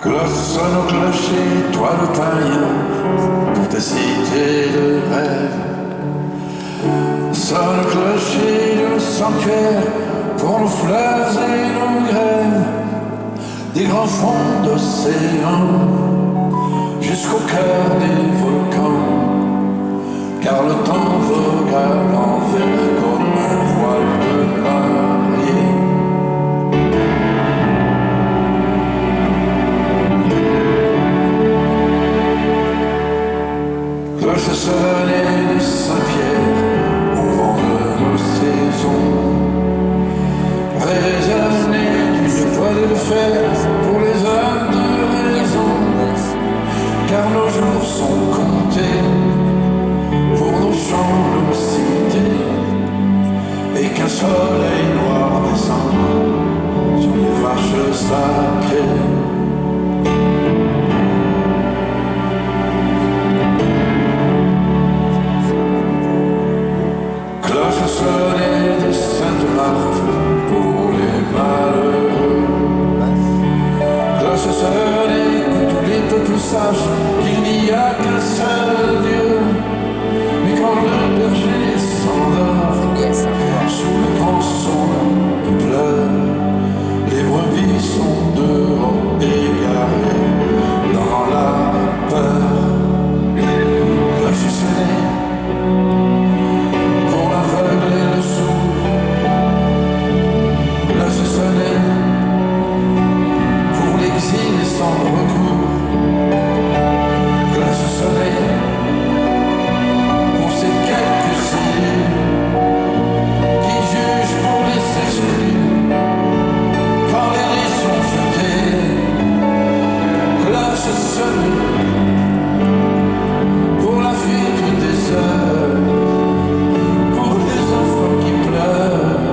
Sonne au clocher, toi le païen, pour tes cités de rêve. Sonne au clocher du sanctuaire, pour nos fleurs et nos grèves. Des grands fonds d'océan, jusqu'au cœur des volcans. Car le temps vogue à l'envers comme un voile de mariée. Cloche sonnée de Saint-Pierre, au vent de nos saisons, résonnée d'une voix de fer pour les hommes de raison, car nos jours sont comptés pour nos champs, nos cités, et qu'un soleil noir descend sur les vaches sacrées. Cloche sonnée de Sainte-Marthe pour les malheureux. Cloche sonnée que tous les peuples sachent qu'il n'y a qu'un seul Dieu. Mais quand le berger s'endort sous le grand son de pleurs, les brebis sont dehors égarées dans la peur. Cloche sonnée pour l'aveugle et le sourd, cloche sonnée pour l'exil et sans recours, cloche sonnée pour ces quelques idées qui jugent pour les exclus quand les dés sont jetés. Cloche sonnée pour la fuite des heures, pour les enfants qui pleurent,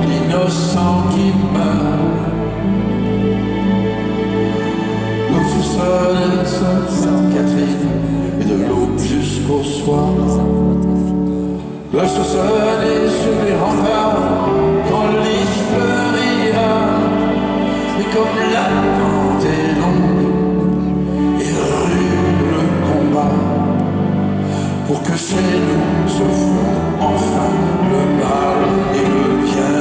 l'innocent qui meurt. Cloche sonnée de Sainte-Catherine et de l'aube jusqu'au soir. Cloche sonnée sur les remparts quand le lys fleurira. Et comme l'attente est longue et rude le combat, pour que chez nous se fondent enfin le mal et le bien.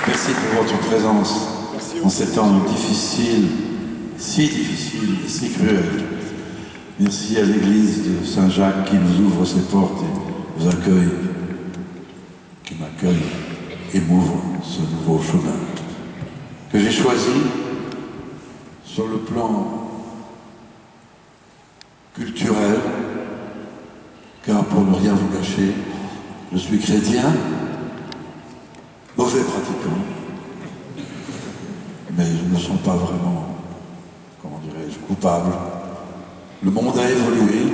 Merci pour votre présence en ces temps difficiles, si difficiles et si cruels. Merci à l'église de Saint-Jacques qui nous ouvre ses portes et nous accueille, qui m'accueille et m'ouvre ce nouveau chemin que j'ai choisi sur le plan culturel, car pour ne rien vous cacher, je suis chrétien, mauvais pratiquant, mais je ne me sens pas vraiment, comment dirais-je, coupable. Le monde a évolué,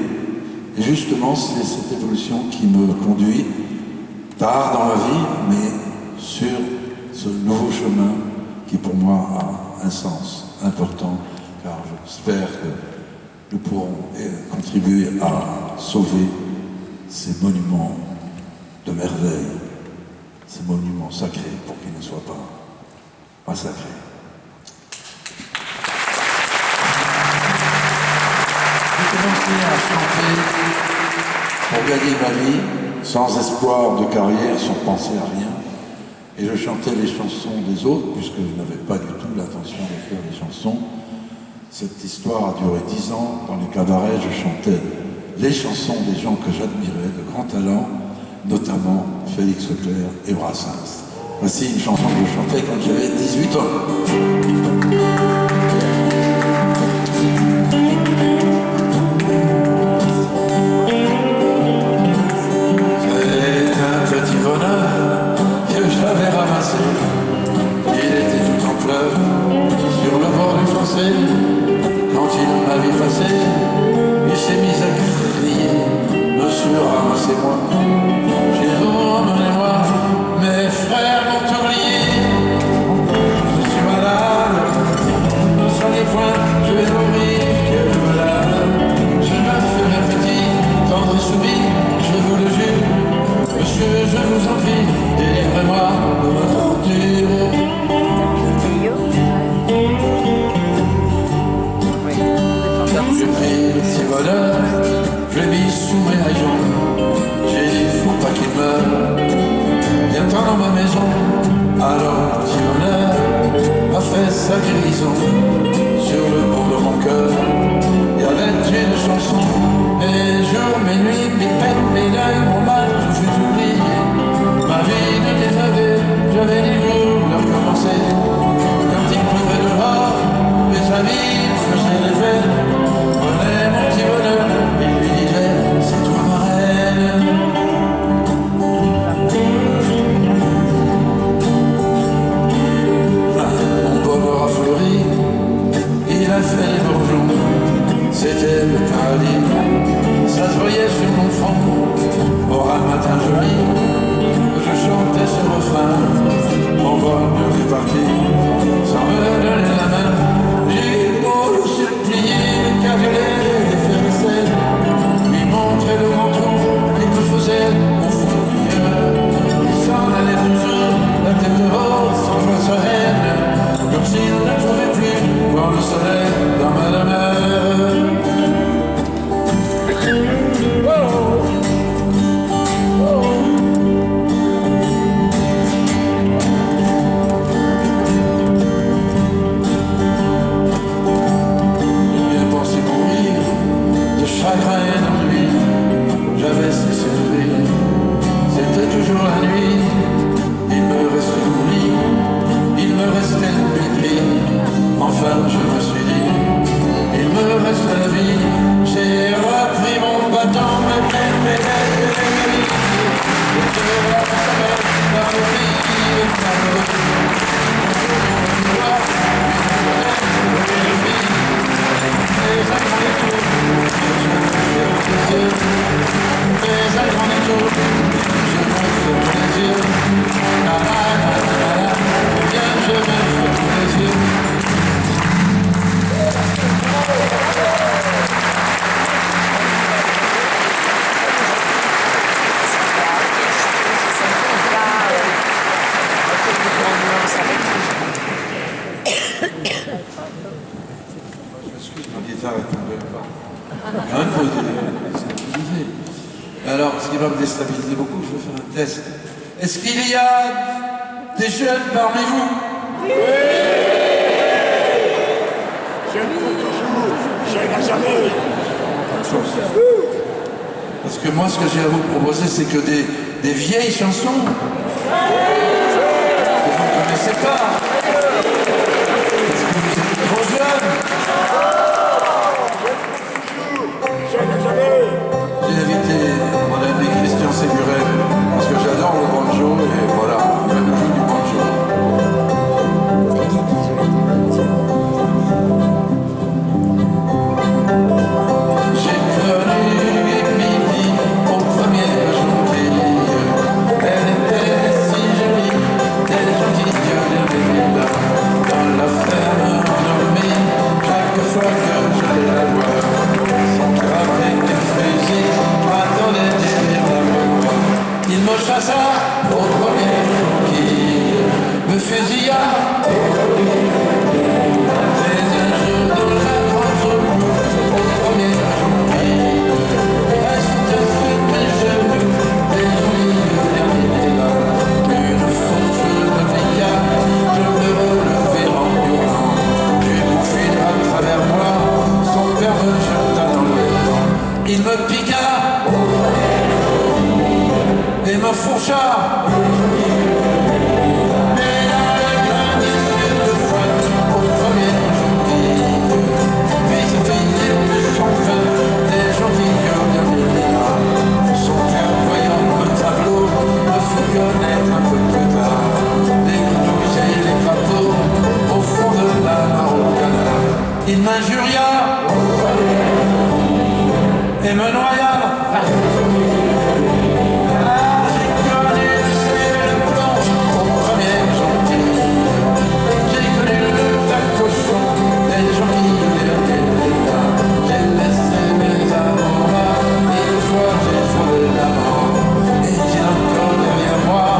et justement c'est cette évolution qui me conduit tard dans la vie, mais sur ce nouveau chemin qui pour moi a un sens important, car j'espère que nous pourrons contribuer à sauver ces monuments de merveille, ces monuments sacrés pour qu'ils ne soient pas massacrés. J'ai commencé à chanter pour gagner ma vie, sans espoir de carrière, sans penser à rien. Et je chantais les chansons des autres, puisque je n'avais pas du tout l'intention d'écrire des chansons. Cette histoire a duré 10 ans. Dans les cabarets, je chantais les chansons des gens que j'admirais, de grands talents, notamment Félix Leclerc et Brassens. Voici une chanson que je chantais quand j'avais 18 ans. C'est un petit bonheur que j'avais ramassé. Il était tout en pleurs sur le bord du fossé. a fait les bourgeons, c'était le paradis. Ça se voyait sur mon front, au un matin joli, je chantais ce refrain, mon vol est parti, sans me donner la main. J'ai beau le supplier, cajoler les faire lui montrer le grand trou qu'il me faisait au fond du cœur. Il s'en allait toujours, la tête haute, sans joie sereine, comme s'il ne pouvait plus voir le soleil dans ma demeure. Chagrin et d'ennui, j'avais cessé de rire. C'était toujours la nuit, il me restait l'oubli, il me restait le mépris. Enfin je me suis dit, il me reste la vie. J'ai repris mon bâton, mes vies, et je reste dans le pays de Paris. Mais à grand détour, je me ferme les yeux. Bien, je me ferme les yeux. Ma guitare est tombée pas. Alors, ce qui va me déstabiliser beaucoup, je vais faire un test. Est-ce qu'il y a des jeunes parmi vous? Oui. Jeunes pour toujours, jeunes à jamais. Parce que moi, ce que j'ai à vous proposer, c'est que des vieilles chansons que vous ne connaissez pas. Parce que vous êtes trop jeunes. J'ai invité mon ami Christian Séguret parce que j'adore le banjo et voilà, il va nous jouer du banjo. J'ai connu Émilie au premier janvier. Elle était si jolie, elle est gentille, Dieu l'aimait là. Dans la ferme endormie, chaque fois que je la vois, son cœur avec un fusil attendait derrière la mort. Il me chassa au premier jour qui me fusilla. Mais un jour dans la grande zone, au premier jour qui reste sur mes genoux, des jolies derniers là. Une force d'Africa, je me relevai en hurlant. J'ai bouffé à travers moi, son père me jeta dans le vent. Il me piqua et me fourcha. Mais dans le grain des yeux de foin, au premier janvier, puis il finit plus sans fin, des gentilles derniers là. Son père voyant le tableau, me fit connaître un peu plus tard les grenouilles et les crapauds au fond de la mare au canard. Il m'injuria et me noya. J'ai connu le ciel blanc au premier janvier. J'ai connu le tas cochon des gentils derniers là. J'ai laissé mes amours là, une fois j'ai frôlé la mort. Est-il encore derrière moi?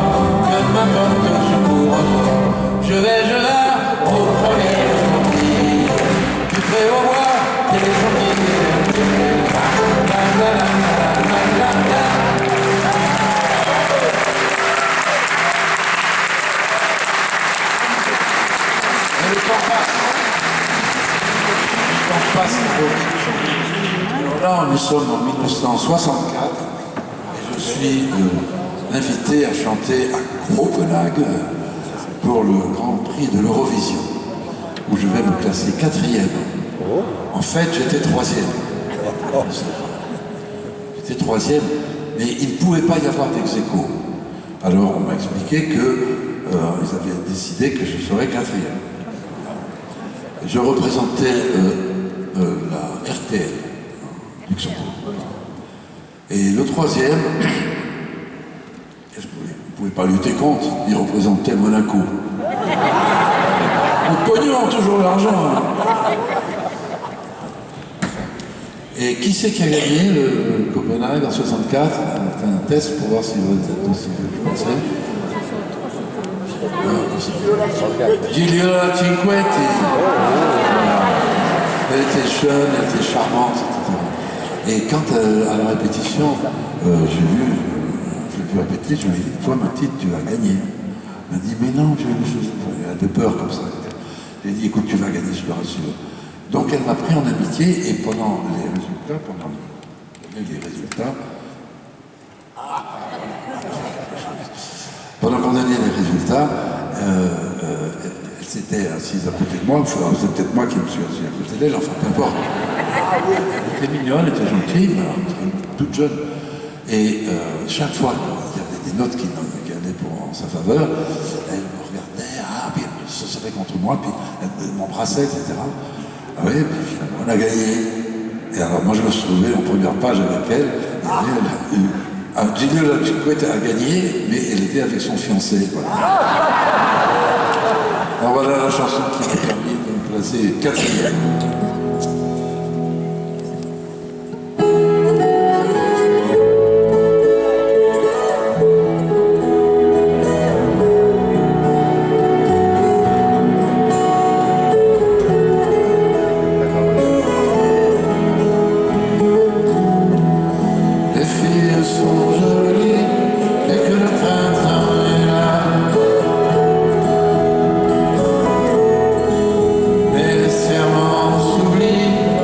Que m'importe, je cours encore. Je vais au premier janvier. Du près au bois, et les gentils derniers là. Mais le temps passe. Le temps passe. Alors là, nous sommes en 1964 et je suis invité à chanter à Copenhague pour le Grand Prix de l'Eurovision, où je vais me classer 4e. En fait, j'étais 3e. J'étais 3e, mais il ne pouvait pas y avoir d'ex-aequo. Alors on m'a expliqué qu'ils avaient décidé que je serais 4e. Je représentais la RTL, Luxembourg. Et le troisième, vous ne pouvez pas lutter contre, il représentait Monaco. Le pognon, toujours l'argent. Hein. Et qui c'est qui a gagné le Copenhague en 64? On fait un test pour voir si vous êtes aussi français. Gigliola Cinquetti. Elle était jeune, elle était charmante, etc. Et quand à la répétition, je l'ai vu répéter, je lui ai dit, toi Mathilde, tu vas gagner. Elle m'a dit, mais non, elle avait peur comme ça. Je lui ai dit, écoute, tu vas gagner, je te rassure. Donc elle m'a pris en amitié et pendant les résultats, pendant qu'on donnait les résultats, elle s'était assise à côté de moi, c'est peut-être moi qui me suis assis à côté d'elle, enfin peu importe. Elle était mignonne, elle était gentille, toute jeune. Et chaque fois qu'il y avait des notes qui allaient en sa faveur, elle me regardait, puis elle se serrait contre moi, puis elle m'embrassait, etc. Ah oui, puis finalement, on a gagné. Et alors, moi, je me suis trouvé en première page avec elle. Et Gigliola Cinquetti a gagné, mais elle était avec son fiancé. Voilà. Alors voilà la chanson qui m'a permis de me placer quatrième. Mais les serments s'oublient.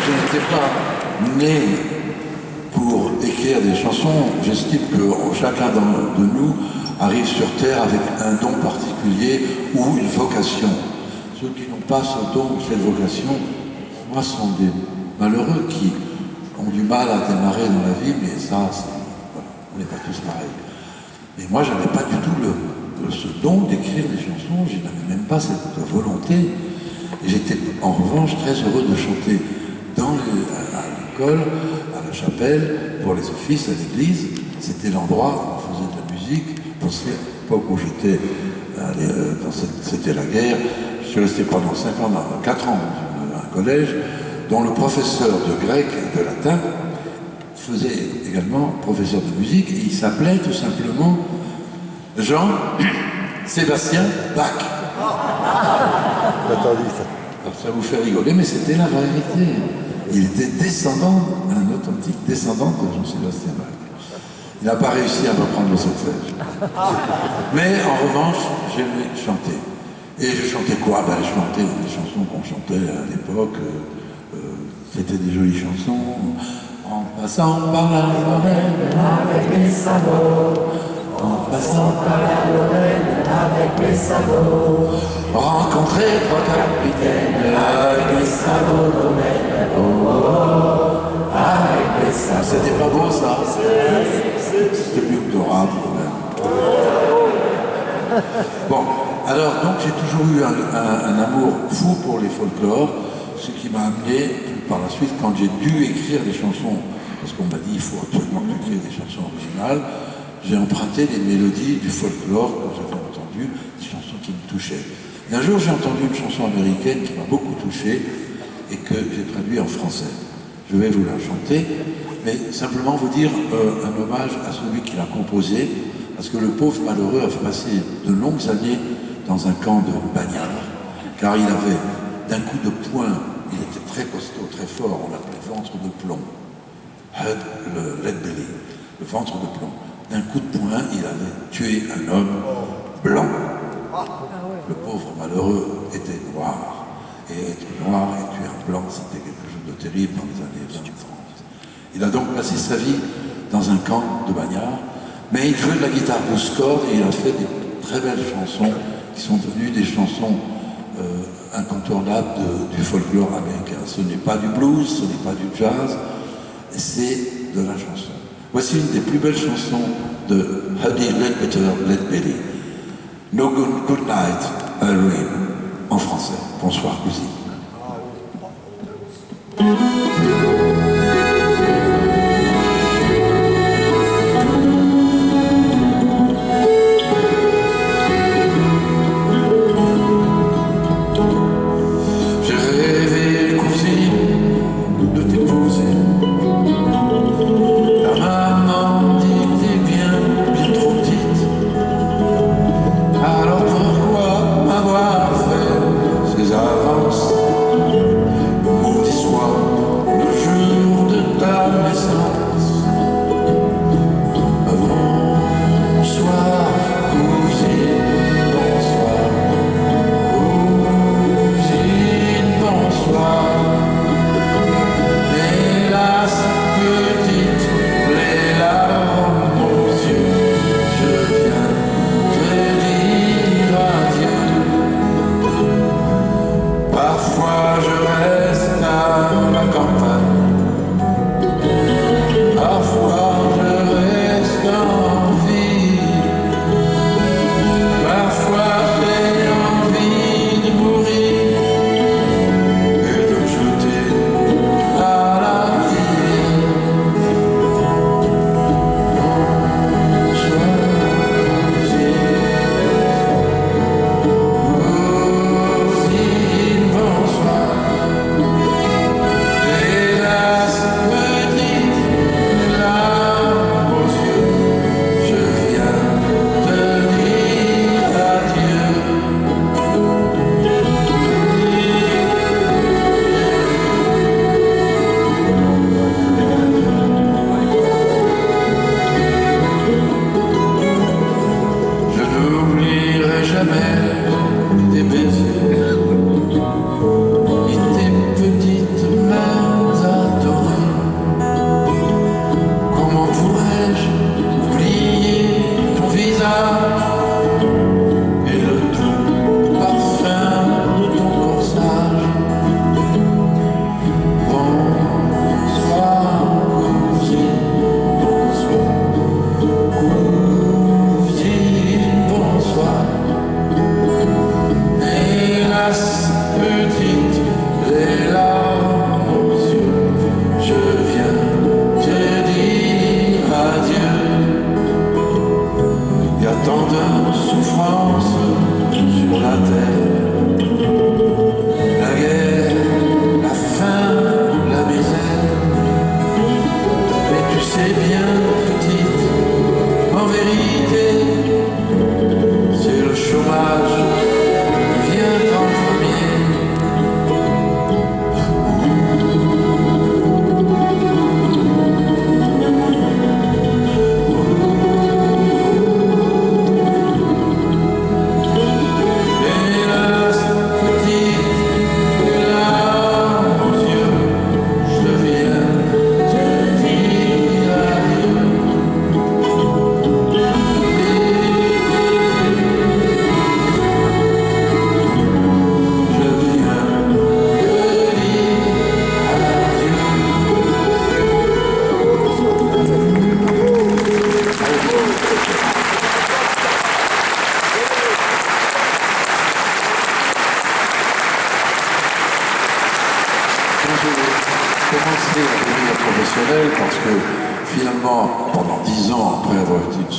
je n'étais pas né pour écrire des chansons. J'estime que chacun de nous arrive sur Terre avec un don particulier ou une vocation. Ceux qui n'ont pas ce don ou cette vocation, moi, sont des malheureux qui ont du mal à démarrer dans la vie, mais ça, voilà, on n'est pas tous pareils. Et moi, je n'avais pas du tout ce don d'écrire des chansons, je n'avais même pas cette volonté. Et j'étais en revanche très heureux de chanter à l'école, à la chapelle, pour les offices, à l'église. C'était l'endroit où on faisait de la musique. Parce qu'à l'époque où j'étais, c'était la guerre, je suis resté pendant 4 ans dans un collège, dont le professeur de grec et de latin faisait également professeur de musique, et il s'appelait tout simplement Jean-Sébastien Bach. Alors ça vous fait rigoler, mais c'était la vérité. Il était un authentique descendant de Jean-Sébastien Bach. Il n'a pas réussi à me prendre le solfège. Mais en revanche, j'aimais chanter. Et je chantais quoi? Je chantais des chansons qu'on chantait à l'époque. C'était des jolies chansons. En passant par la Lorraine avec mes sabots. En passant par la Lorraine avec mes sabots. Rencontrer 3 capitaines avec mes sabots Lorraine. Oh, oh, oh, avec mes sabots. C'était pas beau ça? C'était mieux que Dora, quand même. Bon, alors donc j'ai toujours eu un amour fou pour les folklores, ce qui m'a amené par la suite, quand j'ai dû écrire des chansons, parce qu'on m'a dit il faut absolument écrire des chansons originales, j'ai emprunté des mélodies du folklore que j'avais entendues, des chansons qui me touchaient. Et un jour j'ai entendu une chanson américaine qui m'a beaucoup touché et que j'ai traduit en français. Je vais vous la chanter, mais simplement vous dire un hommage à celui qui l'a composé, parce que le pauvre malheureux a passé de longues années dans un camp de bagnards, car il avait d'un coup de poing, il était très costaud, très fort, on l'appelait ventre de plomb, le lead belly, le ventre de plomb. D'un coup de poing, il avait tué un homme blanc. Le pauvre malheureux était noir, et être noir et tuer un blanc, c'était quelque chose de terrible dans les années 20-30. Il a donc passé sa vie dans un camp de bagnards, mais il jouait de la guitare 12 cordes et il a fait des très belles chansons qui sont devenues des chansons incontournables du folklore américain. Ce n'est pas du blues, ce n'est pas du jazz, c'est de la chanson. Voici une des plus belles chansons de Huddie Ledbetter, Lead Belly. No Good Night, Irene, en français. Bonsoir, cousine. Maudit soit le jeu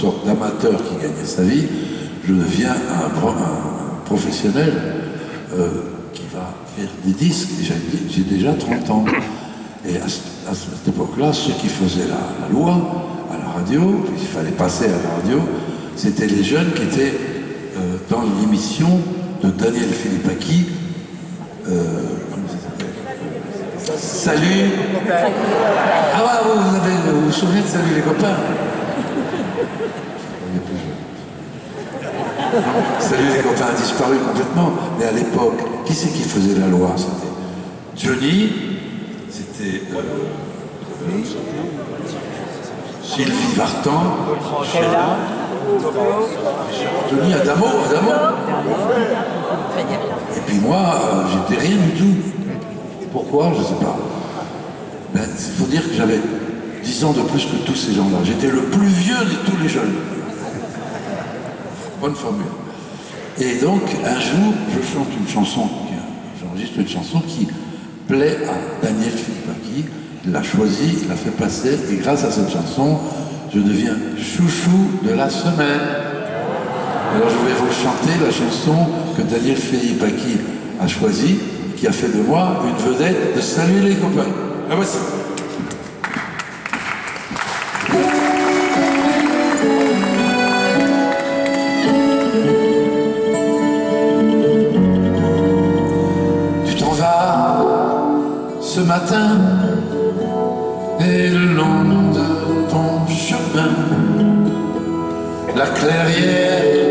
sorte d'amateur qui gagnait sa vie, je deviens un professionnel qui va faire des disques. J'ai déjà 30 ans. Et à cette époque-là, ceux qui faisaient la loi à la radio, il fallait passer à la radio, c'était les jeunes qui étaient dans l'émission de Daniel Philippaki. Comment ça s'appelle? Salut. Ah ouais, vous vous souvenez de Salut les copains? Salut les copains a disparu complètement. Mais à l'époque, qui c'est qui faisait la loi? C'était Johnny, c'était Sylvie Vartan, Johnny, Adamo. Et puis moi, j'étais rien du tout. Pourquoi? Je ne sais pas. Il faut dire que j'avais 10 ans de plus que tous ces gens-là. J'étais le plus vieux de tous les jeunes. Bonne formule. Et donc, un jour, je chante une chanson, j'enregistre une chanson qui plaît à Daniel Philippaki. Il l'a choisie, il l'a fait passer, et grâce à cette chanson, je deviens chouchou de la semaine. Alors je vais vous chanter la chanson que Daniel Philippaki a choisie, qui a fait de moi une vedette de Salut les copains. La voici. Tu t'en vas ce matin et le long de ton chemin, la clairière